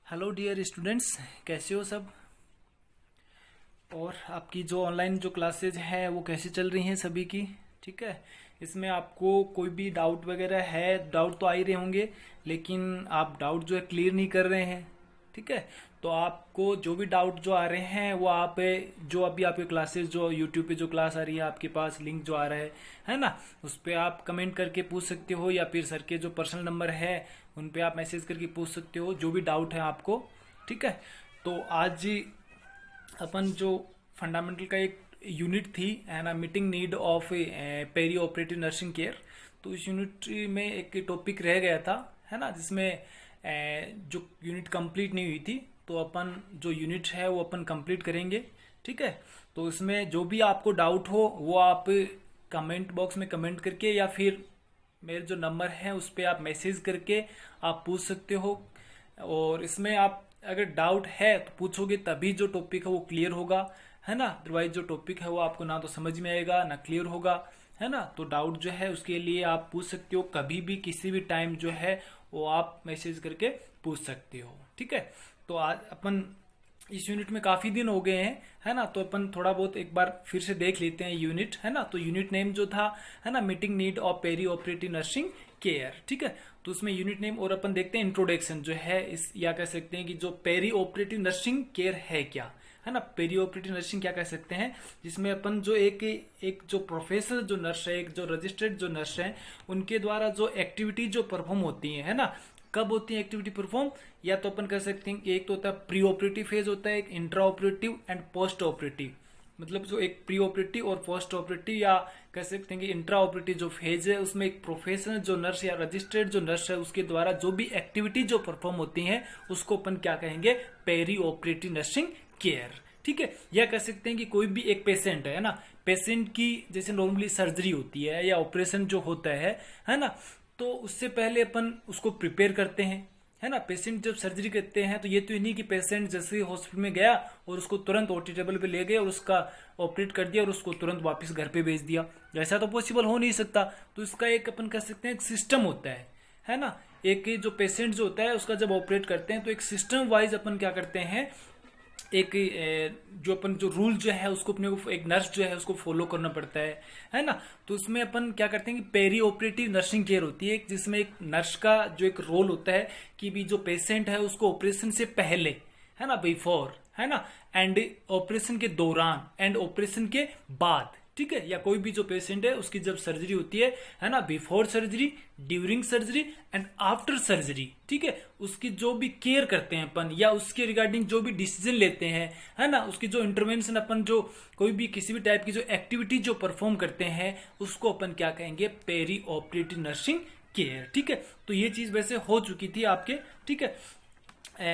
Hello dear students, कैसे हो सब। और आपकी जो ऑनलाइन जो क्लासेज हैं वो कैसी चल रही हैं सभी की। ठीक है। इसमें आपको कोई भी डाउट वगैरह है, डाउट तो आ ही रहे होंगे, लेकिन आप डाउट जो है क्लियर नहीं कर रहे हैं। ठीक है। तो आपको जो भी डाउट जो आ रहे हैं वो आप जो अभी आपके क्लासेस जो यूट्यूब पे जो क्लास आ रही है आपके पास लिंक जो आ रहा है ना, उस पर आप कमेंट करके पूछ सकते हो, या फिर सर के जो पर्सनल नंबर है उन पे आप मैसेज करके पूछ सकते हो जो भी डाउट है आपको। ठीक है। तो आज अपन जो फंडामेंटल का एक यूनिट थी है ना, meeting need of perioperative nursing care. तो इस यूनिट में एक टॉपिक रह गया था है ना, जिसमें जो यूनिट कंप्लीट नहीं हुई थी, तो अपन जो यूनिट है वो अपन कंप्लीट करेंगे। ठीक है। तो इसमें जो भी आपको डाउट हो वो आप कमेंट बॉक्स में कमेंट करके, या फिर मेरे जो नंबर है उस पर आप मैसेज करके आप पूछ सकते हो। और इसमें आप अगर डाउट है तो पूछोगे तभी जो टॉपिक है वो क्लियर होगा, है ना। अदरवाइज जो टॉपिक है वो आपको ना तो समझ में आएगा ना क्लियर होगा, है ना। तो डाउट जो है उसके लिए आप पूछ सकते हो कभी भी किसी भी टाइम जो है वो आप मैसेज करके पूछ सकते हो। ठीक है। तो आज अपन इस यूनिट में काफी दिन हो गए हैं, है ना, तो अपन थोड़ा बहुत एक बार फिर से देख लेते हैं यूनिट, है ना। तो यूनिट नेम जो था है ना, meeting need of perioperative nursing care. ठीक है। तो उसमें यूनिट नेम और अपन देखते हैं इंट्रोडक्शन जो है इस, या कह सकते हैं कि जो पेरी ऑपरेटिव नर्सिंग केयर है क्या, है ना। पेरी ऑपरेटिव नर्सिंग क्या कह सकते हैं, जिसमें अपन जो एक जो प्रोफेशनल जो नर्स है, एक जो रजिस्टर्ड जो नर्स है, उनके द्वारा जो एक्टिविटी जो परफॉर्म होती है ना, कब होती है एक्टिविटी परफॉर्म, या तो अपन कह सकते हैं एक तो होता है प्री ऑपरेटिव फेज होता है, एक intra operative and post operative. मतलब जो एक प्री ऑपरेटिव और पोस्ट ऑपरेटिव, या कह सकते हैं कि इंट्रा ऑपरेटिव जो फेज है उसमें एक प्रोफेशनल जो नर्स या रजिस्टर्ड जो नर्स है उसके द्वारा जो भी एक्टिविटी जो परफॉर्म होती है उसको अपन क्या कहेंगे, पेरी ऑपरेटिव नर्सिंग केयर। ठीक है। या कह सकते हैं कि कोई भी एक पेशेंट है ना, पेशेंट की जैसे नॉर्मली सर्जरी होती है या ऑपरेशन जो होता है ना, तो उससे पहले अपन उसको प्रिपेयर करते हैं, है ना। पेशेंट जब सर्जरी करते हैं तो ये तो नहीं कि पेशेंट जैसे हॉस्पिटल में गया और उसको तुरंत ओटी टेबल पे ले गए और उसका ऑपरेट कर दिया और उसको तुरंत वापस घर पे भेज दिया, ऐसा तो पॉसिबल हो नहीं सकता। तो इसका एक अपन कह सकते हैं एक सिस्टम होता है ना। एक जो पेशेंट जो होता है उसका जब ऑपरेट करते हैं तो एक सिस्टम वाइज अपन क्या करते हैं, एक जो अपन जो रूल जो है उसको अपने को एक नर्स जो है उसको फॉलो करना पड़ता है ना। तो उसमें अपन क्या करते हैं कि पेरी ऑपरेटिव नर्सिंग केयर होती है, जिसमें एक नर्स का जो एक रोल होता है कि भी जो पेशेंट है उसको ऑपरेशन से पहले, है ना, बिफोर, है ना, एंड ऑपरेशन के दौरान एंड ऑपरेशन के बाद। ठीक है। या कोई भी जो पेशेंट है उसकी जब सर्जरी होती है ना, before surgery, during surgery and after surgery. ठीक है। उसकी जो भी केयर करते हैं अपन, या उसके रिगार्डिंग जो भी डिसीजन लेते हैं, है ना, उसकी जो इंटरवेंशन अपन जो कोई भी किसी भी टाइप की जो एक्टिविटी जो परफॉर्म करते हैं उसको अपन क्या कहेंगे, पेरी ऑपरेटिव नर्सिंग केयर। ठीक है। तो ये चीज वैसे हो चुकी थी आपके। ठीक है।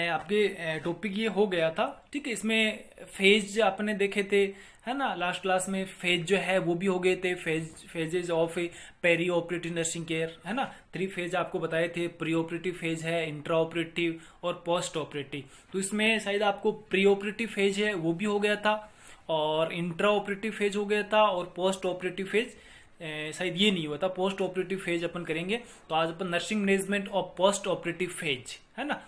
आपके टॉपिक ये हो गया था। ठीक है। इसमें फेज आपने देखे थे, है ना, लास्ट क्लास में फेज जो है वो भी हो गए थे, phases of perioperative nursing care, है ना। 3 फेज आपको बताए थे, प्री ऑपरेटिव फेज है, इंट्रा ऑपरेटिव और पोस्ट ऑपरेटिव। तो इसमें शायद आपको प्री ऑपरेटिव फेज है वो भी हो गया था, और इंट्रा ऑपरेटिव फेज हो गया था, और पोस्ट ऑपरेटिव फेज शायद ये नहीं हुआ था। पोस्ट ऑपरेटिव फेज अपन करेंगे। तो आज अपन nursing management of post operative phase, है ना।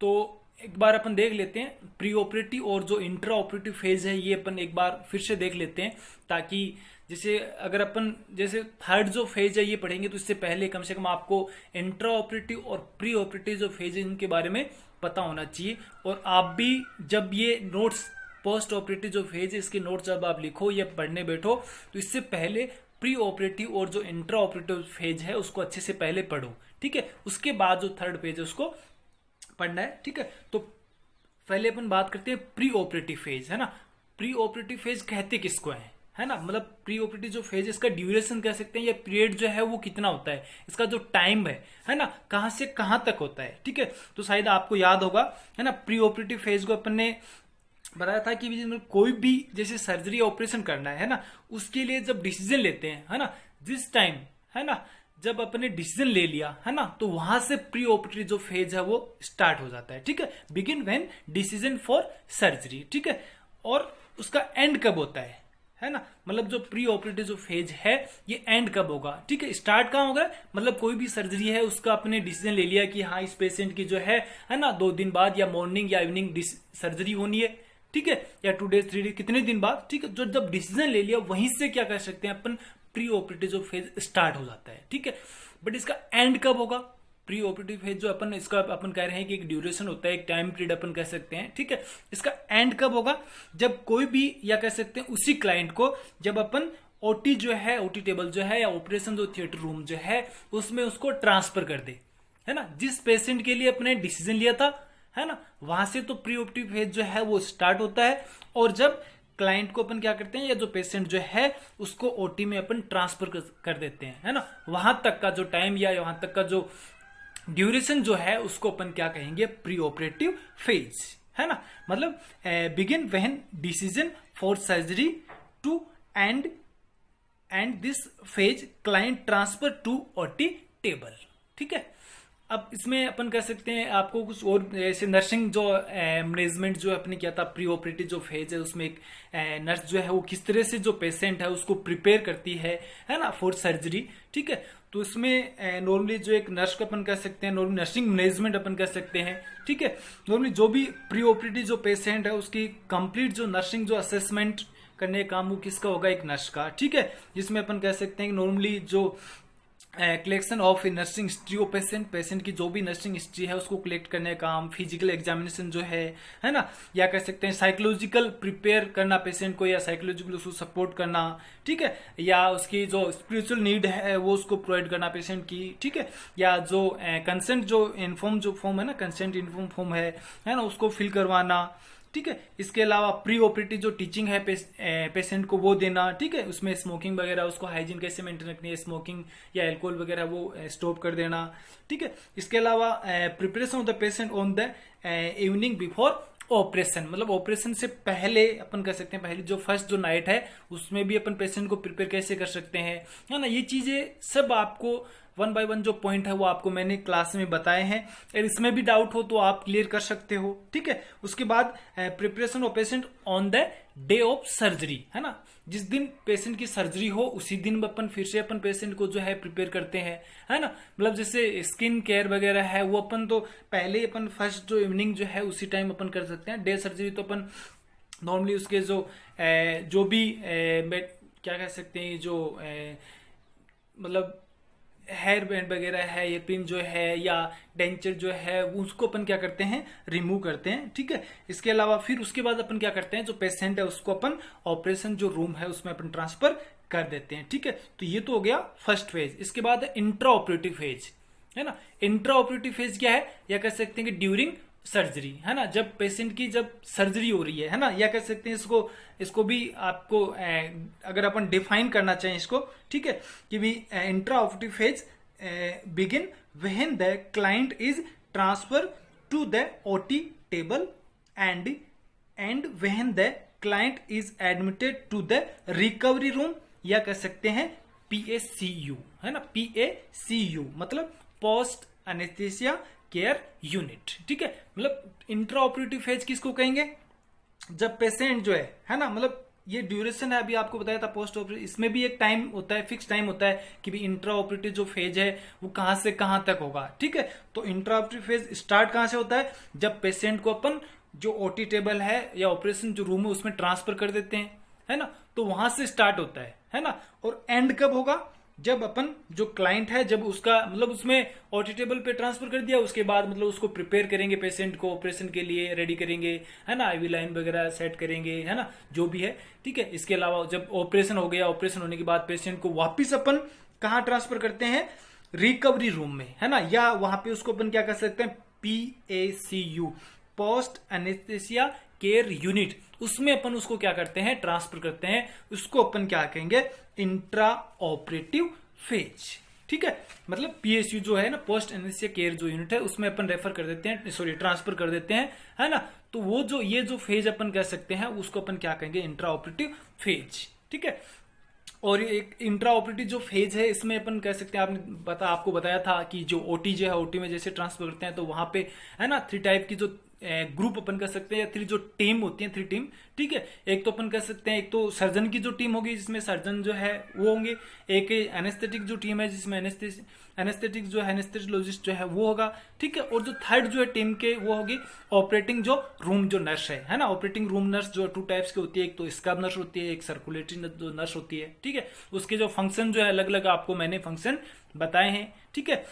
तो एक बार अपन देख लेते हैं प्री ऑपरेटिव और जो इंट्रा ऑपरेटिव फेज है, ये अपन एक बार फिर से देख लेते हैं, ताकि जैसे अगर अपन जैसे थर्ड जो फेज है ये पढ़ेंगे तो इससे पहले कम से कम आपको इंट्रा ऑपरेटिव और प्री ऑपरेटिव जो फेज है इनके बारे में पता होना चाहिए। और आप भी जब ये नोट्स पोस्ट ऑपरेटिव जो फेज है इसके नोट्स जब आप लिखो या पढ़ने बैठो तो इससे पहले प्री ऑपरेटिव और जो इंट्रा ऑपरेटिव फेज है उसको अच्छे से पहले पढ़ो। ठीक है। उसके बाद जो थर्ड फेज है उसको पढ़ना है। ठीक है। तो पहले अपन बात करते हैं प्री ऑपरेटिव फेज, है ना। प्री ऑपरेटिव फेज कहते किसको है ना, मतलब प्री ऑपरेटिव जो फेज है इसका ड्यूरेशन कह सकते हैं, या पीरियड जो है वो कितना होता है, इसका जो टाइम है ना, कहां से कहां तक होता है। ठीक है। तो शायद आपको याद होगा, है ना, प्री ऑपरेटिव फेज को अपन ने बताया था कि कोई भी जैसे सर्जरी ऑपरेशन करना है ना, उसके लिए जब डिसीजन लेते हैं, है ना, जिस टाइम, है ना, जब अपने डिसीजन ले लिया, है ना, तो वहां से प्री ऑपरेटिव जो फेज है वो स्टार्ट हो जाता है। ठीक है। Begin when decision for surgery. ठीक है। और उसका एंड कब होता है है ना। मतलब जो प्री ऑपरेटिव जो फेज है ये एंड कब होगा, ठीक है। स्टार्ट कहाँ होगा, मतलब कोई भी सर्जरी है उसका आपने डिसीजन ले लिया कि हाँ इस पेशेंट की जो है ना 2 दिन बाद या मॉर्निंग या इवनिंग सर्जरी होनी है, ठीक है, या 2 डेज 3 डेज कितने दिन बाद, ठीक है। जो जब डिसीजन ले लिया वहीं से क्या कर सकते हैं अपन, प्री ऑपरेटिव जो फेज स्टार्ट हो जाता है, ठीक है। बट इसका एंड कब होगा, प्री ऑपरेटिव फेज जो अपन इसका अपन कह रहे हैं कि एक ड्यूरेशन होता है, एक टाइम पीरियड अपन कह सकते हैं, ठीक है। इसका एंड कब होगा, जब कोई भी या कह सकते हैं उसी क्लाइंट को जब अपन ओटी जो है, ओटी टेबल जो है या ऑपरेशन जो थिएटर रूम जो है उसमें उसको ट्रांसफर कर दे, है ना। जिस पेशेंट के लिए अपने डिसीजन लिया था, है ना, वहां से तो प्री ऑपरेटिव फेज जो है वो स्टार्ट होता है। और जब क्लाइंट को अपन क्या करते हैं, या जो पेशेंट जो है उसको ओटी में अपन ट्रांसफर कर देते हैं, है ना, वहां तक का जो टाइम या वहां तक का जो ड्यूरेशन जो है उसको अपन क्या कहेंगे, प्री ऑपरेटिव फेज, है ना। मतलब begin when decision for surgery to end this phase client transfer to OT table, ठीक है। अब इसमें अपन कह सकते हैं आपको कुछ और ऐसे नर्सिंग जो मैनेजमेंट जो अपने किया था, प्री ऑपरेटिव जो फेज है उसमें एक नर्स जो है वो किस तरह से जो पेशेंट है उसको प्रिपेयर करती है ना, फॉर सर्जरी, ठीक है। तो इसमें नॉर्मली जो एक नर्स को अपन कह सकते हैं, नॉर्मली नर्सिंग मैनेजमेंट अपन कह सकते हैं, ठीक है। नॉर्मली जो भी प्री ऑपरेटिव जो पेशेंट है उसकी कंप्लीट जो नर्सिंग जो असेसमेंट करने का काम वो किसका होगा, एक नर्स का, ठीक है। जिसमें अपन कह सकते हैं नॉर्मली जो collection of nursing history of patient की जो भी नर्सिंग हिस्ट्री है उसको कलेक्ट करने का काम, फिजिकल एग्जामिनेशन जो है ना, या कह सकते हैं साइकोलॉजिकल प्रिपेयर करना पेशेंट को, या साइकोलॉजिकल उसको सपोर्ट करना, ठीक है, या उसकी जो स्पिरिचुअल नीड है वो उसको प्रोवाइड करना पेशेंट की, ठीक है, या जो कंसेंट जो इन्फॉर्म जो फॉर्म है ना, कंसेंट इन्फॉर्म फॉर्म है ना, उसको फिल करवाना, ठीक है। इसके अलावा प्री ऑपरेटिव जो टीचिंग है पेशेंट को वो देना, ठीक है। उसमें स्मोकिंग वगैरह उसको हाइजीन कैसे मेंटेन रखनी है, स्मोकिंग या अल्कोहल वगैरह वो स्टॉप कर देना, ठीक है। इसके अलावा preparation of the patient on the evening before operation, मतलब ऑपरेशन से पहले अपन कह सकते हैं, पहले जो फर्स्ट जो नाइट है उसमें भी अपन पेशेंट को प्रिपेयर कैसे कर सकते हैं, है ना। ये चीजें सब आपको 1 बाय 1 जो पॉइंट है वो आपको मैंने क्लास में बताए हैं। अगर इसमें भी डाउट हो तो आप क्लियर कर सकते हो, ठीक है। उसके बाद preparation of patient on the day of surgery, है ना, जिस दिन पेशेंट की सर्जरी हो उसी दिन अपन फिर से अपन पेशेंट को जो है प्रिपेयर करते हैं, है ना। मतलब जैसे स्किन केयर वगैरह है वो अपन तो पहले ही अपन फर्स्ट जो इवनिंग जो है उसी टाइम अपन कर सकते हैं। डे सर्जरी तो अपन नॉर्मली उसके जो भी क्या कह सकते हैं, जो मतलब हेयर बैंड वगैरह है, ये पिन जो है या डेंचर जो है उसको अपन क्या करते हैं, रिमूव करते हैं, ठीक है। इसके अलावा फिर उसके बाद अपन क्या करते हैं, जो पेशेंट है उसको अपन ऑपरेशन जो रूम है उसमें अपन ट्रांसफर कर देते हैं, ठीक है। तो ये तो हो गया फर्स्ट फेज। इसके बाद है इंट्रा ऑपरेटिव फेज, है ना। इंट्रा ऑपरेटिव फेज क्या है, या कह सकते हैं कि ड्यूरिंग सर्जरी, है ना, जब पेशेंट की जब सर्जरी हो रही है ना, या कह सकते हैं इसको भी आपको अगर अपन डिफाइन करना चाहें इसको, ठीक है, कि भी intraoperative phase begin when the client is transfer to the OT table and when the client is admitted to the recovery room, या कह सकते हैं PACU, है ना, PACU मतलब पोस्ट एनेस्थीसिया केयर यूनिट, ठीक है। मतलब इंट्रा ऑपरेटिव फेज किसको कहेंगे, जब पेशेंट जो है ना, मतलब ये ड्यूरेशन है अभी आपको बताया था पोस्ट ऑपरेटिव, इसमें भी एक टाइम होता है, फिक्स टाइम होता है कि भी इंट्रा ऑपरेटिव जो फेज है वो कहां से कहां तक होगा, ठीक है। तो इंट्रा ऑपरेटिव फेज स्टार्ट कहां से होता है, जब पेशेंट को अपन जो ओटी टेबल है या ऑपरेशन जो रूम है उसमें ट्रांसफर कर देते हैं, है ना, तो वहां से स्टार्ट होता है ना। और एंड कब होगा, जब अपन जो क्लाइंट है जब उसका मतलब उसमें ओटी टेबल पे ट्रांसफर कर दिया, उसके बाद मतलब उसको प्रिपेयर करेंगे पेशेंट को ऑपरेशन के लिए रेडी करेंगे, है ना, आईवी लाइन वगैरह सेट करेंगे, है ना, जो भी है, ठीक है। इसके अलावा जब ऑपरेशन हो गया, ऑपरेशन होने के बाद पेशेंट को वापिस अपन कहाँ ट्रांसफर करते हैं, रिकवरी रूम में, है ना, या वहां पे उसको अपन क्या कर सकते हैं, PACU post anaesthesia care unit, उसमें अपन उसको क्या करते हैं, ट्रांसफर करते हैं, उसको अपन क्या कहेंगे, इंट्रा ऑपरेटिव फेज, ठीक है। मतलब PACU जो है ना, पोस्ट एनेस्थीसिया केयर जो यूनिट है उसमें अपन रेफर कर देते हैं, सॉरी ट्रांसफर कर देते हैं, है ना। तो वो जो ये जो फेज अपन कह सकते हैं उसको अपन क्या कहेंगे, इंट्रा ऑपरेटिव फेज, ठीक है। और एक इंट्रा ऑपरेटिव जो फेज है इसमें अपन कह सकते हैं, आपको बताया था कि जो ओटी जो है, ओटी में जैसे ट्रांसफर करते हैं तो वहां पे है ना 3 टाइप की जो ग्रुप अपन कर सकते हैं, या 3 जो टीम होती है, 3 टीम, ठीक है। एक तो अपन कर सकते हैं, एक तो सर्जन की जो टीम होगी जिसमें सर्जन जो है वो होंगे, एक एनेस्थेटिक जो टीम है जिसमें एनेस्थेटिक जो है एनेस्थेटियोलॉजिस्ट जो है वो होगा, ठीक है। और जो थर्ड जो है टीम के वो होगी ऑपरेटिंग जो रूम जो नर्स है ना। ऑपरेटिंग रूम नर्स जो 2 टाइप्स की होती है, एक तो स्क्रब नर्स होती है, एक सर्कुलेटरी जो नर्स होती है, ठीक है। उसके जो फंक्शन जो है अलग अलग आपको मैंने फंक्शन बताए हैं, ठीक है।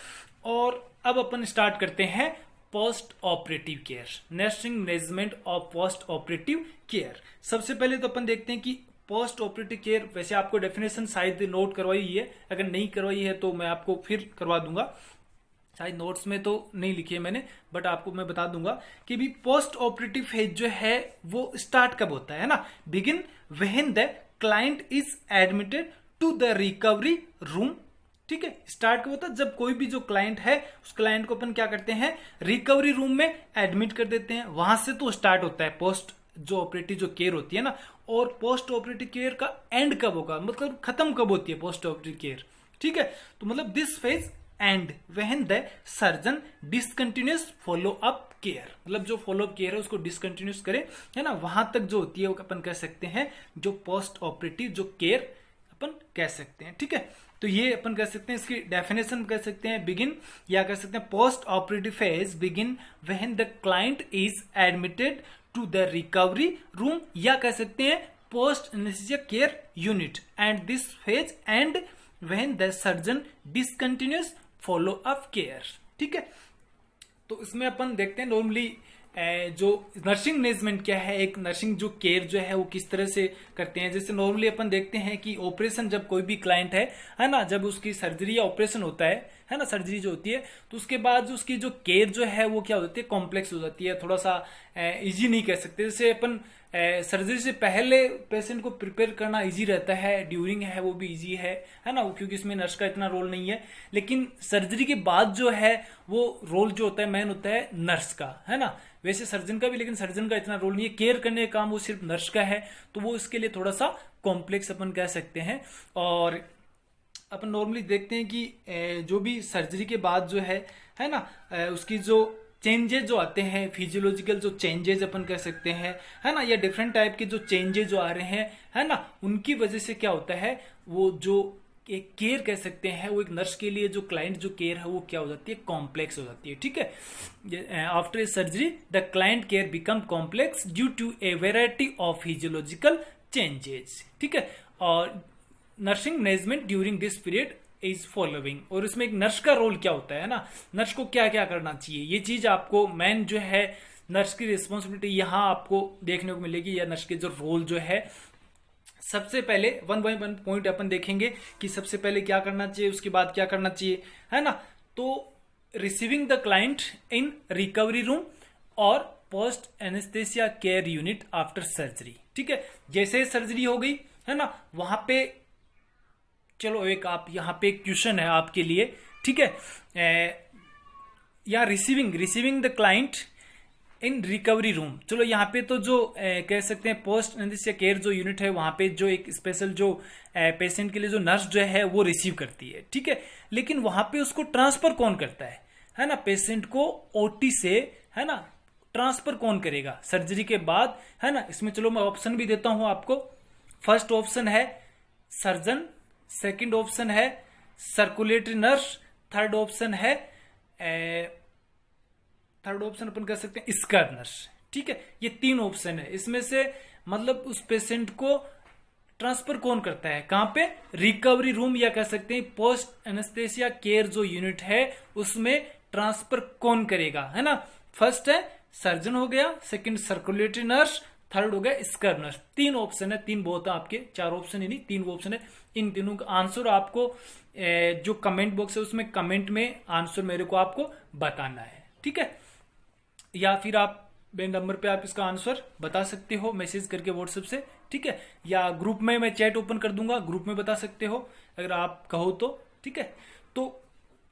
और अब अपन स्टार्ट करते हैं post operative care, nursing management of post operative care. सबसे पहले तो अपन देखते हैं कि पोस्ट ऑपरेटिव केयर, वैसे आपको डेफिनेशन शायद नोट करवाई है, अगर नहीं करवाई है तो मैं आपको फिर करवा दूंगा, शायद नोट्स में तो नहीं लिखी है मैंने, बट आपको मैं बता दूंगा कि भी पोस्ट ऑपरेटिव फेज जो है वो स्टार्ट कब होता है ना। Begin when the client is admitted to the recovery room, ठीक है। स्टार्ट कब होता है, जब कोई भी जो क्लाइंट है उस क्लाइंट को अपन क्या करते हैं, रिकवरी रूम में एडमिट कर देते हैं, वहां से तो स्टार्ट होता है पोस्ट जो ऑपरेटिव जो केयर होती है ना। और पोस्ट ऑपरेटिव केयर का एंड कब होगा, मतलब खत्म कब होती है पोस्ट ऑपरेटिव केयर, ठीक है। तो मतलब this phase end when the surgeon discontinues follow up care, मतलब जो फॉलो अप केयर है उसको डिसकंटिन्यूस करे, है ना, वहां तक जो होती है वो अपन कह सकते हैं जो पोस्ट ऑपरेटिव जो केयर अपन कह सकते हैं, ठीक है। तो ये अपन कह सकते हैं, इसकी डेफिनेशन कह सकते हैं बिगिन, या कह सकते हैं post operative phase begin when the client is admitted to the recovery room, या कह सकते हैं post anaesthesia care unit, and this phase end when the surgeon discontinues follow up care, ठीक है। तो इसमें अपन देखते हैं नॉर्मली जो नर्सिंग मैनेजमेंट क्या है, एक नर्सिंग जो केयर जो है वो किस तरह से करते हैं। जैसे नॉर्मली अपन देखते हैं कि ऑपरेशन जब कोई भी क्लाइंट है ना, जब उसकी सर्जरी या ऑपरेशन होता है ना, सर्जरी जो होती है, तो उसके बाद जो उसकी जो केयर जो है वो क्या होती है, कॉम्प्लेक्स हो जाती है, थोड़ा सा इजी नहीं कह सकते। जैसे अपन सर्जरी से पहले पेशेंट को प्रिपेयर करना इजी रहता है, ड्यूरिंग है वो भी इजी है ना, क्योंकि इसमें नर्स का इतना रोल नहीं है। लेकिन सर्जरी के बाद जो है वो रोल जो होता है मेन होता है नर्स का, है ना। वैसे सर्जन का भी, लेकिन सर्जन का इतना रोल नहीं है, केयर करने का काम वो सिर्फ नर्स का है, तो वो इसके लिए थोड़ा सा कॉम्प्लेक्स अपन कह सकते हैं। और अपन नॉर्मली देखते हैं कि जो भी सर्जरी के बाद जो है ना, उसकी जो चेंजेस जो आते हैं, फिजियोलॉजिकल जो चेंजेस अपन कह सकते हैं, है ना, या डिफरेंट टाइप के जो चेंजेस जो आ रहे हैं, है ना, उनकी वजह से क्या होता है, वो जो एक केयर कह सकते हैं, वो एक नर्स के लिए जो क्लाइंट जो केयर है वो क्या हो जाती है, कॉम्प्लेक्स हो जाती है, ठीक है। After a surgery the client care become complex due to a variety of physiological changes, ठीक है। और nursing management during this period is following, और इसमें एक नर्स का रोल क्या होता है ना, नर्स को क्या क्या करना चाहिए, ये चीज आपको मेन जो है नर्स की रिस्पॉन्सिबिलिटी यहाँ आपको देखने को मिलेगी, या नर्स के जो रोल जो है। सबसे पहले 1 बाय 1 पॉइंट अपन देखेंगे कि सबसे पहले क्या करना चाहिए, उसके बाद क्या करना चाहिए, है ना। तो receiving the client in recovery room और post anaesthesia care unit after surgery, ठीक है। जैसे सर्जरी हो गई, है ना, वहां पे चलो एक आप यहाँ पे क्वेश्चन है आपके लिए, ठीक है, या receiving the client in recovery room. चलो यहाँ पे तो जो कह सकते हैं पोस्ट एनेस्थीसिया केयर जो यूनिट है, वहां पे जो एक स्पेशल जो पेशेंट के लिए जो नर्स जो है वो रिसीव करती है, ठीक है। लेकिन वहां पे उसको ट्रांसफर कौन करता है ना, पेशेंट को ओटी से, है ना, ट्रांसफर कौन करेगा सर्जरी के बाद, है ना। इसमें चलो मैं ऑप्शन भी देता हूं आपको। फर्स्ट ऑप्शन है सर्जन, सेकंड ऑप्शन है सर्कुलेटरी नर्स, थर्ड ऑप्शन अपन कह सकते हैं स्क्रब नर्स, ठीक है। ये 3 ऑप्शन है, इसमें से मतलब उस पेशेंट को ट्रांसफर कौन करता है, कहां पे, रिकवरी रूम, या कह सकते हैं पोस्ट एनेस्थेसिया केयर जो यूनिट है उसमें ट्रांसफर कौन करेगा, है ना। फर्स्ट है सर्जन हो गया, सेकंड सर्कुलेटरी नर्स, थर्ड हो गया स्क्रब नर्स। 3 ऑप्शन है, 3 बहुत है आपके, 4 ऑप्शन ही नहीं, 3 ऑप्शन है। इन तीनों का आंसर आपको जो कमेंट बॉक्स है उसमें कमेंट में आंसर मेरे को आपको बताना है, ठीक है। या फिर आप मेरे नंबर पे आप इसका आंसर बता सकते हो मैसेज करके व्हाट्सएप से, ठीक है, या ग्रुप में मैं चैट ओपन कर दूंगा, ग्रुप में बता सकते हो अगर आप कहो तो, ठीक है। तो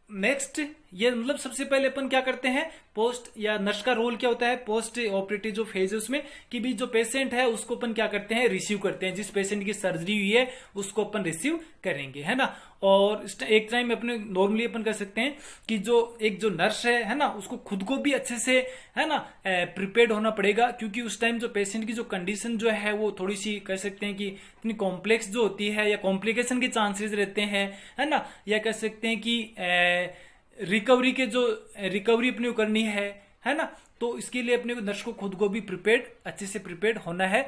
नेक्स्ट ये मतलब सबसे पहले अपन क्या करते हैं, पोस्ट या नर्स का रोल क्या होता है पोस्ट ऑपरेटिव जो फेज है उसमें, कि भी जो पेशेंट है उसको अपन क्या करते हैं रिसीव करते हैं, जिस पेशेंट की सर्जरी हुई है उसको अपन रिसीव करेंगे, है ना। और एक टाइम में अपने नॉर्मली अपन कर सकते हैं कि जो नर्स है ना, उसको खुद को भी अच्छे से, है ना, प्रिपेयर्ड होना पड़ेगा, क्योंकि उस टाइम जो पेशेंट की जो कंडीशन जो है वो थोड़ी सी कह सकते हैं कि इतनी कॉम्प्लेक्स जो होती है, या कॉम्प्लिकेशन के चांसेस रहते हैं, है ना, या कह सकते हैं कि रिकवरी अपने को करनी है ना। तो इसके लिए अपने को नर्स को खुद को भी अच्छे से प्रिपेयर्ड होना है,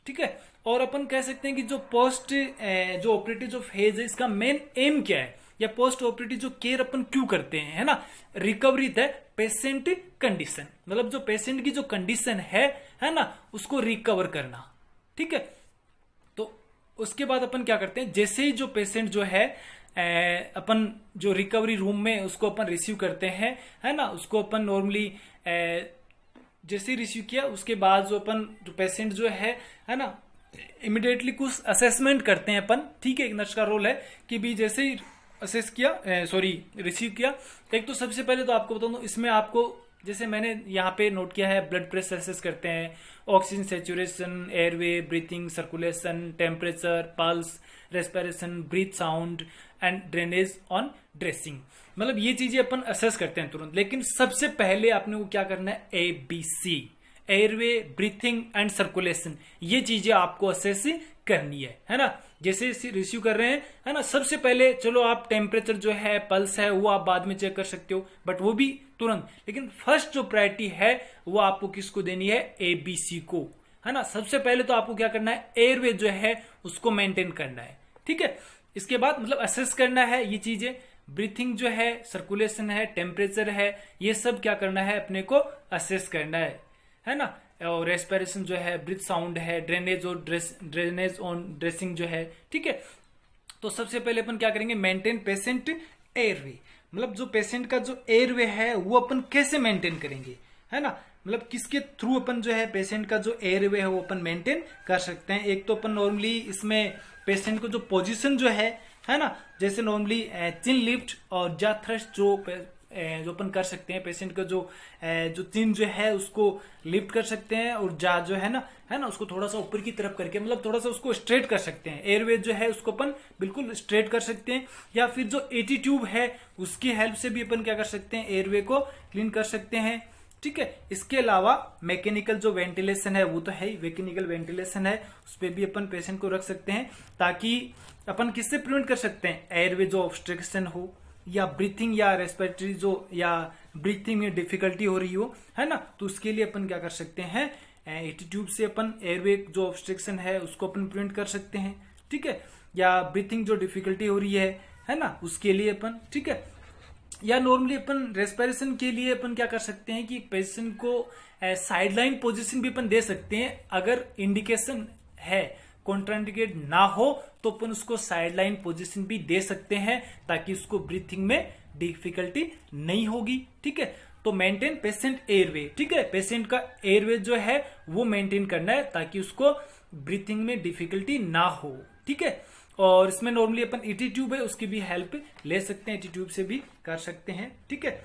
ठीक है। और अपन कह सकते हैं कि जो ऑपरेटिव जो फेज है इसका मेन एम क्या है, या पोस्ट ऑपरेटिव जो केयर अपन क्यों करते हैं, है ना। रिकवरी द पेशेंट कंडीशन, मतलब जो पेशेंट की जो कंडीशन है ना, उसको रिकवर करना, ठीक है। तो उसके बाद अपन क्या करते हैं, जैसे ही जो पेशेंट जो है अपन जो रिकवरी रूम में उसको अपन रिसीव करते हैं, है ना, उसको अपन नॉर्मली जैसे ही रिसीव किया उसके बाद जो पेशेंट जो है ना, इमिडिएटली कुछ असेसमेंट करते हैं अपन, ठीक है। एक नर्स का रोल है कि भी जैसे ही असेस किया रिसीव किया, एक तो सबसे पहले तो आपको बता दूं, इसमें आपको जैसे मैंने यहाँ पे नोट किया है ब्लड प्रेशर असेस करते हैं, oxygen saturation, airway, breathing, circulation, temperature, pulse, respiration, breath sound and drainage on dressing, मतलब ये चीजें अपन असेस करते हैं तुरंत। लेकिन सबसे पहले आपने को क्या करना है, ABC, airway, breathing and circulation, ये चीजें आपको असेस करनी है ना। जैसे रिसीव कर रहे हैं, है ना, सबसे पहले चलो आप टेम्परेचर जो है, पल्स है, वो आप बाद में चेक कर सकते हो, बट वो भी तुरंत। लेकिन फर्स्ट जो प्रायोरिटी है वो आपको किसको देनी है, ABC को, है ना। सबसे पहले तो आपको क्या करना है, एयरवे जो है उसको मेंटेन करना है, ठीक है। इसके बाद मतलब असेस करना है ये चीजें, ब्रीथिंग जो है, सर्कुलेशन है, टेम्परेचर है, ये सब क्या करना है अपने को असेस करना है ना। और रेस्पिरेशन जो है, ब्रीथ साउंड है, ड्रेनेज ऑन ड्रेसिंग जो है, ठीक है। तो सबसे पहले अपन क्या करेंगे, मेंटेन पेशेंट एयरवे, मतलब जो पेशेंट का जो एयरवे है वो अपन कैसे मेंटेन करेंगे, है ना, मतलब किसके थ्रू अपन जो है पेशेंट का जो एयरवे है वो अपन मेंटेन कर सकते हैं। एक तो अपन नॉर्मली इसमें पेशेंट को जो पोजीशन जो है ना, जैसे नॉर्मली चिन लिफ्ट और जा थ्रस्ट जो अपन कर सकते हैं, पेशेंट का जो चिन जो है उसको लिफ्ट कर सकते हैं, और जा जो है ना उसको थोड़ा सा ऊपर की तरफ करके, मतलब थोड़ा सा उसको स्ट्रेट कर सकते हैं। एयरवे जो है उसको अपन बिल्कुल स्ट्रेट कर सकते हैं, या फिर जो एटी ट्यूब है उसकी हेल्प से भी अपन क्या कर सकते हैं, एयरवे को क्लीन कर सकते हैं, ठीक है। इसके अलावा मैकेनिकल जो वेंटिलेशन है वो तो है ही, मैकेनिकल वेंटिलेशन है उस पर भी अपन पेशेंट को रख सकते हैं, ताकि अपन किससे प्रिवेंट कर सकते हैं, एयरवे जो ऑब्स्ट्रक्शन हो, या ब्रीथिंग या रेस्पिरेटरी या ब्रीथिंग में डिफिकल्टी हो रही हो, है ना, तो उसके लिए अपन क्या कर सकते हैं, एटी ट्यूब से अपन एयरवे जो ऑब्स्ट्रक्शन है उसको अपन प्रिवेंट कर सकते हैं, ठीक है। या ब्रीथिंग जो डिफिकल्टी हो रही है ना, उसके लिए अपन, ठीक है। या नॉर्मली अपन रेस्पिरेशन के लिए अपन क्या कर सकते हैं कि पेशेंट को साइडलाइन पोजीशन भी अपन दे सकते हैं, अगर इंडिकेशन है, कॉन्ट्राइंडिकेट ना हो तो अपन उसको साइडलाइन पोजीशन भी दे सकते हैं, ताकि उसको ब्रीथिंग में डिफिकल्टी नहीं होगी, ठीक है। तो मेंटेन पेशेंट एयरवे, ठीक है, पेशेंट का एयरवे जो है वो मेंटेन करना है, ताकि उसको ब्रीथिंग में डिफिकल्टी ना हो, ठीक है। और इसमें नॉर्मली अपन ईटी ट्यूब है उसकी भी हेल्प ले सकते हैं, ईटी ट्यूब से भी कर सकते हैं, ठीक है।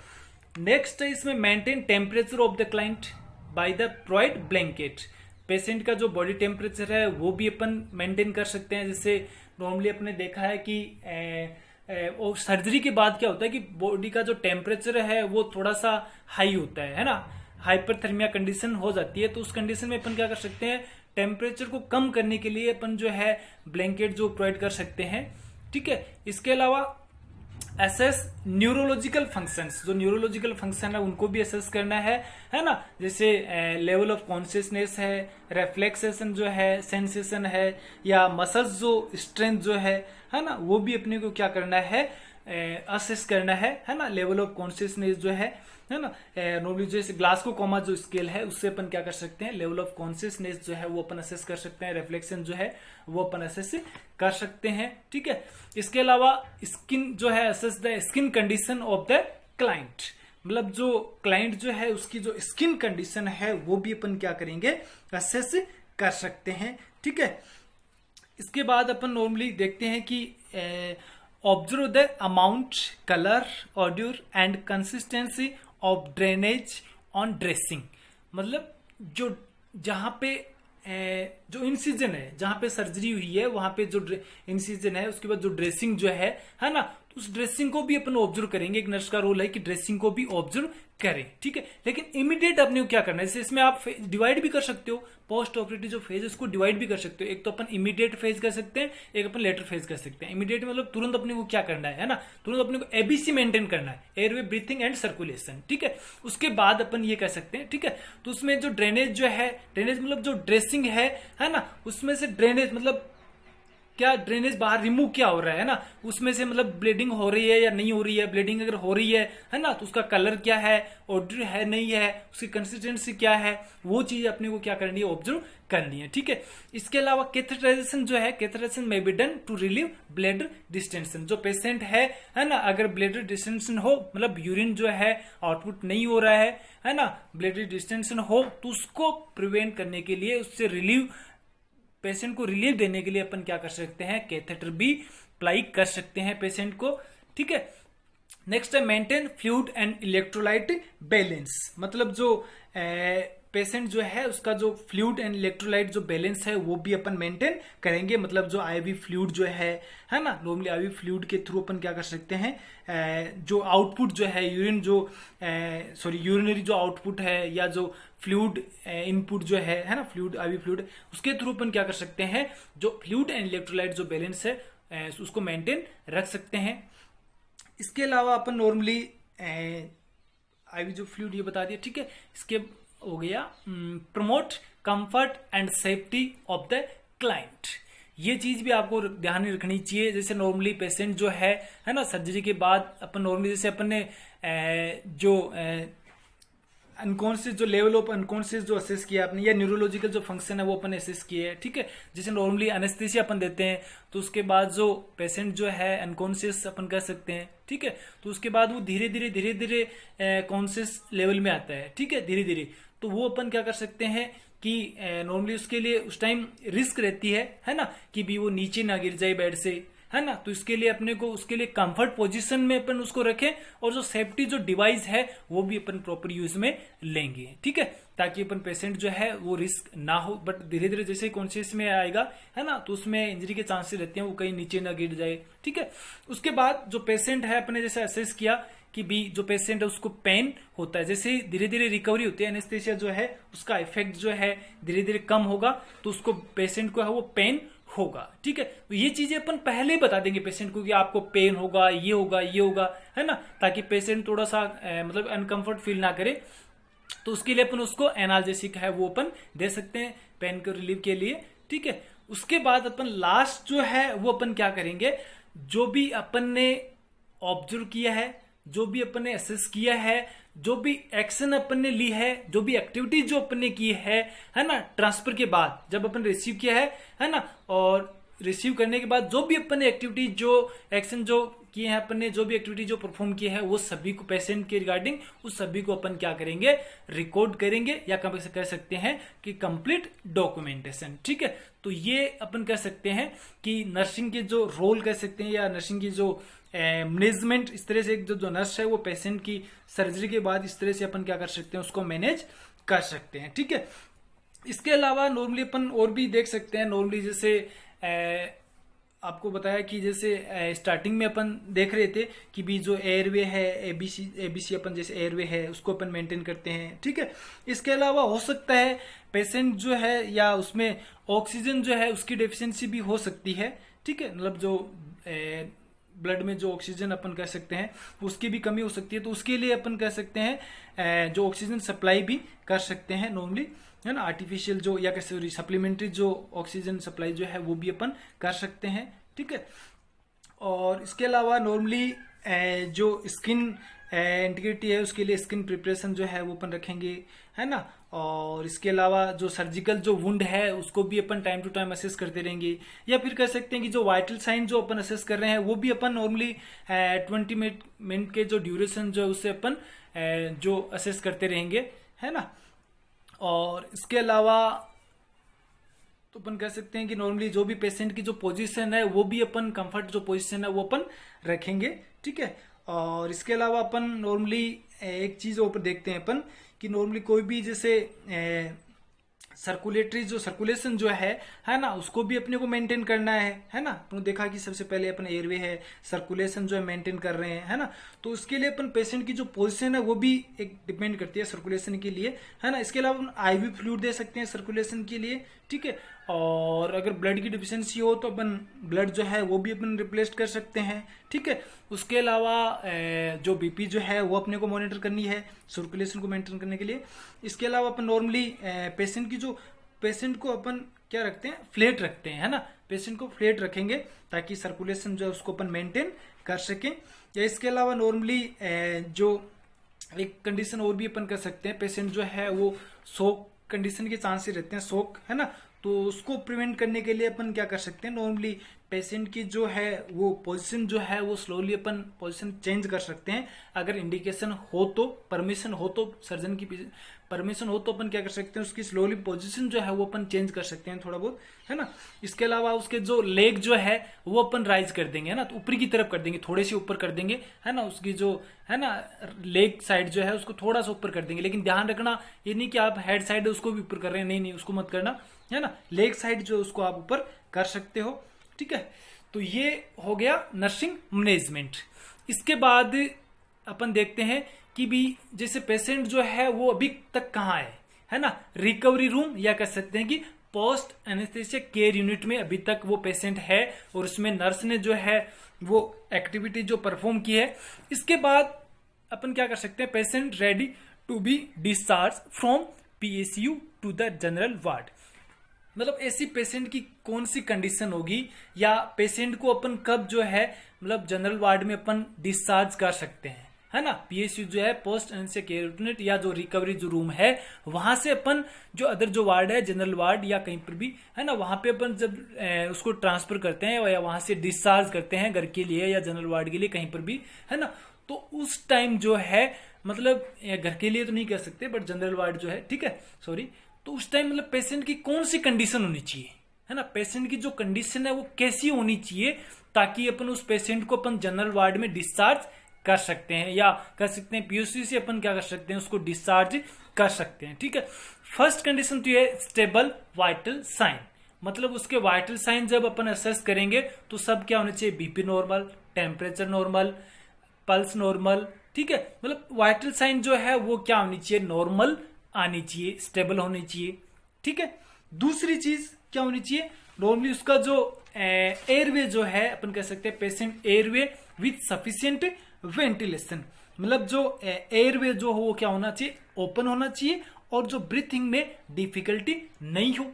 नेक्स्ट है इसमें maintain temperature of the client by the provide blanket, patient का जो बॉडी टेम्परेचर है वो भी अपन मेंटेन कर सकते हैं। जैसे नॉर्मली अपने देखा है कि और सर्जरी के बाद क्या होता है कि बॉडी का जो टेम्परेचर है वो थोड़ा सा हाई होता है ना, हाइपरथर्मिया कंडीशन हो जाती है। तो उस कंडीशन में अपन क्या कर सकते हैं, टेम्परेचर को कम करने के लिए अपन जो है ब्लैंकेट जो प्रोवाइड कर सकते हैं, ठीक है। इसके अलावा एसेस न्यूरोलॉजिकल फंक्शंस, जो न्यूरोलॉजिकल फंक्शन है उनको भी एसेस करना है ना, जैसे लेवल ऑफ कॉन्शियसनेस है, रिफ्लेक्सेशन जो है, सेंसेशन है, या मसल्स जो स्ट्रेंथ जो है ना, वो भी अपने को क्या करना है, असेस करना है ना। लेवल ऑफ कॉन्शियसनेस जो है ना, नॉर्मली जैसे ग्लासको कोमा जो स्केल है उससे अपन क्या कर सकते हैं, लेवल ऑफ कॉन्शियसनेस जो है वो अपन असेस कर सकते हैं, रिफ्लेक्शन जो है वो अपन असेस कर सकते हैं, ठीक है। इसके अलावा स्किन जो है, assess the skin condition of the client, मतलब जो क्लाइंट जो है उसकी जो स्किन कंडीशन है वो भी अपन क्या करेंगे, असेस कर सकते हैं, ठीक है। इसके बाद अपन नॉर्मली देखते हैं कि observe the amount, colour, audio and consistency of drainage on dressing, मतलब जो जहाँ पे जो इंसिजन है, जहाँ पे सर्जरी हुई है वहां पे जो इंसिजन है, उसके बाद जो ड्रेसिंग जो है ना, तो उस ड्रेसिंग को भी अपन ऑब्जर्व करेंगे। एक नर्स का रोल है कि ड्रेसिंग को भी ऑब्जर्व करें, ठीक है। लेकिन इमीडिएट अपने को क्या करना है, जैसे इसमें आप डिवाइड भी कर सकते हो, पोस्ट ऑपरेटिव जो फेज है उसको डिवाइड भी कर सकते हो। एक तो अपन इमीडिएट फेज कर सकते हैं, एक अपन लेटर फेज कर सकते हैं। इमीडिएट मतलब तुरंत अपने को क्या करना है ना, तुरंत अपने को एबीसी मेंटेन करना है, एयरवे, ब्रीथिंग एंड सर्कुलेशन, ठीक है। उसके बाद अपन ये कर सकते हैं, ठीक है। तो उसमें जो ड्रेनेज जो है, ड्रेनेज मतलब जो ड्रेसिंग है ना, उसमें से ड्रेनेज मतलब क्या, ड्रेनेज बाहर रिमूव क्या हो रहा है ना, उसमें से मतलब ब्लीडिंग हो रही है या नहीं हो रही है। ब्लीडिंग अगर हो रही है ना, तो उसका कलर क्या है, ऑर्डर है नहीं है, उसकी कंसिस्टेंसी क्या है, वो चीज अपने को क्या करनी है, ऑब्जर्व करनी है, ठीक है। इसके अलावा कैथेटराइजेशन जो है, catheterisation may be done to relieve bladder distension. जो पेशेंट है ना, अगर ब्लैडर डिस्टेंशन हो, मतलब यूरिन जो है आउटपुट नहीं हो रहा है ना, ब्लैडर डिस्टेंशन हो, तो उसको प्रिवेंट करने के लिए, उससे रिलीव, पेशेंट को रिलीफ देने के लिए अपन क्या कर सकते हैं, कैथेटर भी अप्लाई कर सकते हैं पेशेंट को, ठीक है। नेक्स्ट है maintain fluid and electrolyte balance, मतलब जो पेशेंट जो है उसका जो फ्लूइड एंड इलेक्ट्रोलाइट जो बैलेंस है वो भी अपन मेंटेन करेंगे। मतलब जो आईवी फ्लूइड जो है ना, नॉर्मली आईवी फ्लूइड के थ्रू अपन क्या कर सकते हैं, जो आउटपुट जो है यूरिन जो यूरिनरी जो आउटपुट है या जो फ्लूइड इनपुट जो है ना, फ्लूइड आईवी फ्लूइड, उसके थ्रू अपन क्या कर सकते हैं, जो फ्लूइड एंड इलेक्ट्रोलाइट जो बैलेंस है उसको मेंटेन रख सकते हैं। इसके अलावा अपन नॉर्मली आईवी जो फ्लूइड ये बता दिया, ठीक है। इसके हो गया promote comfort and safety of the client, ये चीज भी आपको ध्यान में रखनी चाहिए। जैसे नॉर्मली पेशेंट जो है ना, सर्जरी के बाद अपन नॉर्मली जैसे अपन ने जो अनकॉन्शियस जो लेवल ऑफ अनकॉन्शियस जो असेस किया आपने, या न्यूरोलॉजिकल जो फंक्शन है वो अपन असेस किए है, ठीक है। जैसे नॉर्मली एनेस्थीसिया अपन देते हैं, तो उसके बाद जो पेशेंट जो है अनकॉन्शियस अपन कह सकते हैं, ठीक है। तो उसके बाद वो धीरे धीरे कॉन्शियस लेवल में आता है, ठीक है, धीरे धीरे। तो वो अपन क्या कर सकते हैं कि नॉर्मली उसके लिए उस टाइम रिस्क रहती है ना, कि भी वो नीचे ना गिर जाए बेड से, है ना। तो इसके लिए अपने को उसके लिए कंफर्ट पोजीशन में अपन उसको रखें, और जो सेफ्टी जो डिवाइस है वो भी अपन प्रॉपर यूज में लेंगे, ठीक है, ताकि अपन पेशेंट जो है वो रिस्क ना हो। बट धीरे धीरे जैसे कॉन्शियस में आएगा, है ना, तो उसमें इंजरी के चांसेस रहते हैं, वो कहीं नीचे ना गिर जाए, ठीक है। उसके बाद जो पेशेंट है अपने जैसे असेस किया कि भी जो पेशेंट है उसको पेन होता है, जैसे धीरे धीरे रिकवरी होती है, एनेस्थीसिया जो है उसका इफेक्ट जो है धीरे धीरे कम होगा, तो उसको पेशेंट को है वो पेन होगा, ठीक है। तो ये चीजें अपन पहले ही बता देंगे पेशेंट को कि आपको पेन होगा, ये होगा, ये होगा, है ना, ताकि पेशेंट थोड़ा सा मतलब अनकंफर्ट फील ना करे। तो उसके लिए अपन उसको एनाल्जेसिक है वो अपन दे सकते हैं पेन के रिलीफ के लिए, ठीक है। उसके बाद अपन लास्ट जो है वो अपन क्या करेंगे, जो भी अपन ने ऑब्जर्व किया है, जो भी अपन ने असेस किया है, जो भी एक्शन अपन ने ली है, जो भी एक्टिविटी जो अपन ने की है ना, ट्रांसफर के बाद जब अपन रिसीव किया है ना, और रिसीव करने के बाद जो भी अपन ने एक्टिविटी जो एक्शन जो किए हैं, अपन ने जो भी एक्टिविटी जो परफॉर्म की है, वो सभी को पेशेंट के रिगार्डिंग उस सभी को अपन क्या करेंगे, रिकॉर्ड करेंगे, या कह सकते हैं कि कंप्लीट डॉक्यूमेंटेशन, ठीक है। तो ये अपन कह सकते हैं कि नर्सिंग के जो रोल कह सकते हैं, या नर्सिंग की जो मैनेजमेंट, इस तरह से एक जो नर्स है वो पेशेंट की सर्जरी के बाद इस तरह से अपन क्या कर सकते हैं, उसको मैनेज कर सकते हैं, ठीक है। इसके अलावा नॉर्मली अपन और भी देख सकते हैं, नॉर्मली जैसे आपको बताया कि जैसे स्टार्टिंग में अपन देख रहे थे कि भी जो एयरवे है, एबीसी अपन जैसे एयरवे है उसको अपन मेंटेन करते हैं, ठीक है। इसके अलावा हो सकता है पेशेंट जो है या उसमें ऑक्सीजन जो है उसकी डेफिशिएंसी भी हो सकती है, ठीक है। मतलब जो ब्लड में जो ऑक्सीजन अपन कह सकते हैं उसकी भी कमी हो सकती है, तो उसके लिए अपन कह सकते हैं जो ऑक्सीजन सप्लाई भी कर सकते हैं नॉर्मली, है ना, आर्टिफिशियल जो या कैसे सप्लीमेंट्री जो ऑक्सीजन सप्लाई जो है वो भी अपन कर सकते हैं, ठीक है। और इसके अलावा नॉर्मली जो स्किन इंटीग्रिटी है उसके लिए स्किन प्रिपरेशन जो है वो अपन रखेंगे, है ना। और इसके अलावा जो सर्जिकल जो वुंड है उसको भी अपन टाइम टू टाइम असेस करते रहेंगे, या फिर कह सकते हैं कि जो वाइटल साइन जो अपन असेस कर रहे हैं वो भी अपन नॉर्मली 20 मिनट के जो ड्यूरेशन जो है उससे अपन जो असेस करते रहेंगे, है ना। और इसके अलावा तो अपन कह सकते हैं कि नॉर्मली जो भी पेशेंट की जो पोजीशन है वो भी अपन कंफर्ट जो पोजीशन है वो अपन रखेंगे, ठीक है। और इसके अलावा अपन नॉर्मली एक चीज ऊपर देखते हैं अपन कि नॉर्मली कोई भी जैसे सर्कुलेटरी जो सर्कुलेशन जो है ना, उसको भी अपने को मेंटेन करना है ना। तो देखा कि सबसे पहले अपन एयरवे है, सर्कुलेशन जो है मेंटेन कर रहे हैं, है ना। तो उसके लिए अपन पेशेंट की जो पोजीशन है वो भी एक डिपेंड करती है सर्कुलेशन के लिए, है ना। इसके अलावा अपन आईवी फ्लूइड दे सकते हैं सर्कुलेशन के लिए, ठीक है। और अगर ब्लड की डिफिशियंसी हो तो अपन ब्लड जो है वो भी अपन रिप्लेस कर सकते हैं, ठीक है। उसके अलावा जो बीपी जो है वो अपने को मॉनिटर करनी है सर्कुलेशन को मेंटेन करने के लिए। इसके अलावा अपन नॉर्मली पेशेंट को अपन क्या रखते हैं, फ्लैट रखते हैं, है ना। पेशेंट को फ्लैट रखेंगे ताकि सर्कुलेशन जो है उसको अपन मेंटेन कर सकें। या इसके अलावा नॉर्मली जो एक कंडीशन और भी अपन कर सकते हैं, पेशेंट जो है वो शॉक कंडीशन के चांसेस रहते हैं, शॉक, है ना। तो उसको प्रिवेंट करने के लिए अपन क्या कर सकते हैं, नॉर्मली पेशेंट की जो है वो पोजीशन जो है वो स्लोली अपन पोजीशन चेंज कर सकते हैं। अगर इंडिकेशन हो तो, परमिशन हो तो, सर्जन की परमिशन हो तो अपन क्या कर सकते हैं, उसकी स्लोली पोजीशन जो है वो अपन चेंज कर सकते हैं थोड़ा बहुत, है ना। इसके अलावा उसके जो लेग जो है वो अपन राइज कर देंगे, है ना, तो ऊपर की तरफ कर देंगे, थोड़े से ऊपर कर देंगे, है ना। उसकी जो है ना लेग साइड जो है उसको थोड़ा सा ऊपर कर देंगे, लेकिन ध्यान रखना ये नहीं कि आप हेड साइड उसको भी ऊपर कर रहे हैं, नहीं, उसको मत करना, है ना। लेग साइड जो उसको आप ऊपर कर सकते हो, ठीक है। तो ये हो गया नर्सिंग मैनेजमेंट। इसके बाद अपन देखते हैं कि भी जैसे पेशेंट जो है वो अभी तक कहाँ है ना, रिकवरी रूम या कह सकते हैं कि पोस्ट एनेस्थेसिया केयर यूनिट में अभी तक वो पेशेंट है और उसमें नर्स ने जो है वो एक्टिविटी जो परफॉर्म की है। इसके बाद अपन क्या कर सकते हैं, patient ready to be discharge from PSU to the general ward. मतलब ऐसी पेशेंट की कौन सी कंडीशन होगी या पेशेंट को अपन कब जो है मतलब जनरल वार्ड में अपन डिस्चार्ज कर सकते हैं, है ना। पीएसयू जो है पोस्ट एनेस्थेसिया केयर यूनिट या जो रिकवरी जो रूम है वहां से अपन जो अदर जो वार्ड है जनरल वार्ड या कहीं पर भी, है ना, वहां पे अपन जब उसको ट्रांसफर करते हैं या वहां से डिस्चार्ज करते हैं घर के लिए या जनरल वार्ड के लिए कहीं पर भी, है ना। तो उस टाइम जो है मतलब घर के लिए तो नहीं कह सकते बट जनरल वार्ड जो है, ठीक है, सॉरी। तो उस टाइम मतलब पेशेंट की कौन सी कंडीशन होनी चाहिए, है ना, पेशेंट की जो कंडीशन है वो कैसी होनी चाहिए ताकि अपन उस पेशेंट को अपन जनरल वार्ड में डिस्चार्ज कर सकते हैं या कर सकते हैं पीओसी से अपन क्या कर सकते हैं उसको डिस्चार्ज कर सकते हैं, ठीक है। फर्स्ट कंडीशन तो ये स्टेबल वाइटल साइन, मतलब उसके वाइटल साइन जब अपन असेस करेंगे तो सब क्या होने चाहिए, BP normal, temperature normal, pulse normal, ठीक है। मतलब वाइटल साइन जो है वो क्या होनी चाहिए, नॉर्मल आनी चाहिए, स्टेबल होनी चाहिए, ठीक है। दूसरी चीज क्या होनी चाहिए, नॉर्मली उसका जो एयरवे जो है अपन कह सकते हैं patient airway with sufficient ventilation, मतलब जो एयरवे जो हो वो क्या होना चाहिए, ओपन होना चाहिए और जो ब्रीथिंग में डिफिकल्टी नहीं हो,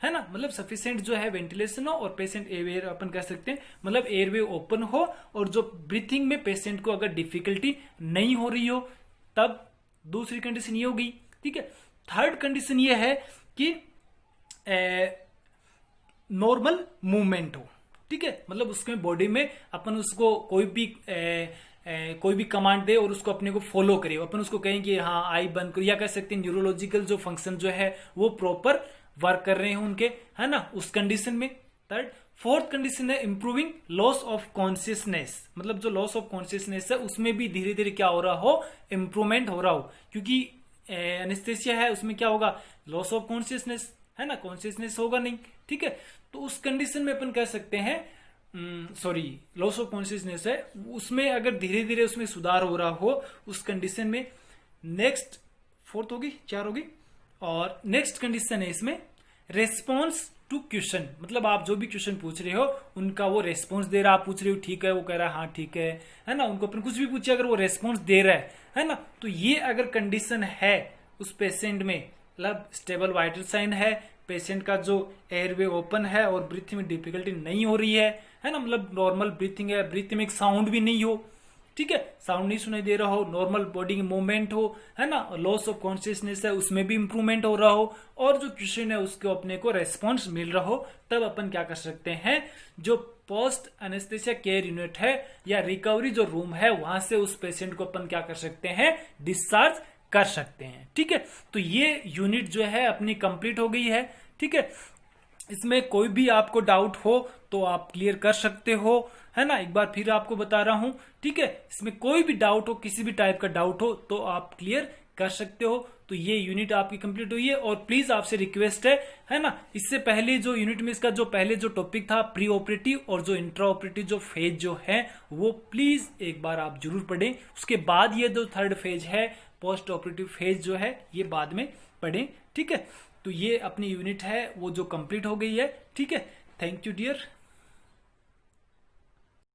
है ना। मतलब सफिशिएंट जो है वेंटिलेशन हो और पेशेंट एयर अपन कह सकते हैं मतलब एयरवे ओपन हो और जो ब्रीथिंग में पेशेंट को अगर डिफिकल्टी नहीं हो रही हो तब दूसरी कंडीशन ये होगी, ठीक है। थर्ड कंडीशन ये है कि नॉर्मल मूवमेंट हो, ठीक है। मतलब उसमें बॉडी में अपन उसको कोई भी कमांड दे और उसको अपने को फॉलो करे, अपन उसको कहें कि हाँ आई बंद करो, या कह सकते हैं न्यूरोलॉजिकल जो फंक्शन जो है वो प्रॉपर वर्क कर रहे हैं उनके, है ना, उस कंडीशन में। फोर्थ कंडीशन है इंप्रूविंग लॉस ऑफ कॉन्शियसनेस, मतलब जो लॉस ऑफ कॉन्शियसनेस है उसमें भी धीरे धीरे क्या हो रहा हो, इंप्रूवमेंट हो रहा हो, क्योंकि एनेस्थेसिया है उसमें क्या होगा, लॉस ऑफ कॉन्शियसनेस, है ना, कॉन्शियसनेस होगा नहीं, ठीक है। तो उस कंडीशन में अपन कह सकते हैं लॉस ऑफ कॉन्शियसनेस है उसमें अगर धीरे धीरे उसमें सुधार हो रहा हो उस कंडीशन में। नेक्स्ट फोर्थ होगी, 4 होगी। और नेक्स्ट कंडीशन है इसमें रेस्पॉन्स टू क्वेश्चन, मतलब आप जो भी क्वेश्चन पूछ रहे हो उनका वो रेस्पॉन्स दे रहा, आप पूछ रहे हो ठीक है, वो कह रहा है हाँ ठीक है ना। उनको अपन कुछ भी पूछे अगर वो रेस्पॉन्स दे रहा है ना, तो ये अगर कंडीशन है उस पेशेंट में, मतलब स्टेबल वाइटल साइन है, पेशेंट का जो एयरवे ओपन है और ब्रीथिंग में डिफिकल्टी नहीं हो रही है ना, मतलब नॉर्मल ब्रीथिंग है, ब्रीथिंग में एक साउंड भी नहीं हो, ठीक है, साउंड नहीं सुनाई दे रहा हो, नॉर्मल बॉडी की मूवमेंट हो, है ना, लॉस ऑफ कॉन्शियसनेस है उसमें भी इंप्रूवमेंट हो रहा हो और जो क्वेश्चन है उसको अपने को रेस्पॉन्स मिल रहा हो, तब अपन क्या कर सकते हैं, जो पोस्ट एनेस्थेसिया केयर यूनिट है या रिकवरी जो रूम है वहां से उस पेशेंट को अपन क्या कर सकते हैं, डिस्चार्ज कर सकते हैं, ठीक है। तो ये यूनिट जो है अपनी कंप्लीट हो गई है, ठीक है। इसमें कोई भी आपको डाउट हो तो आप क्लियर कर सकते हो, है ना। एक बार फिर आपको बता रहा हूं, ठीक है। इसमें कोई भी डाउट हो, किसी भी टाइप का डाउट हो तो आप क्लियर कर सकते हो। तो ये यूनिट आपकी कंप्लीट हुई है। और प्लीज आपसे रिक्वेस्ट है ना, इससे पहले जो यूनिट में इसका जो पहले जो टॉपिक था प्री ऑपरेटिव और जो इंट्रा ऑपरेटिव जो फेज जो है वो प्लीज एक बार आप जरूर पढ़ें। उसके बाद ये जो थर्ड फेज है पोस्ट ऑपरेटिव फेज जो है ये बाद में पढ़ें, ठीक है। तो ये अपनी यूनिट है वो जो कंप्लीट हो गई है, ठीक है। Thank you dear.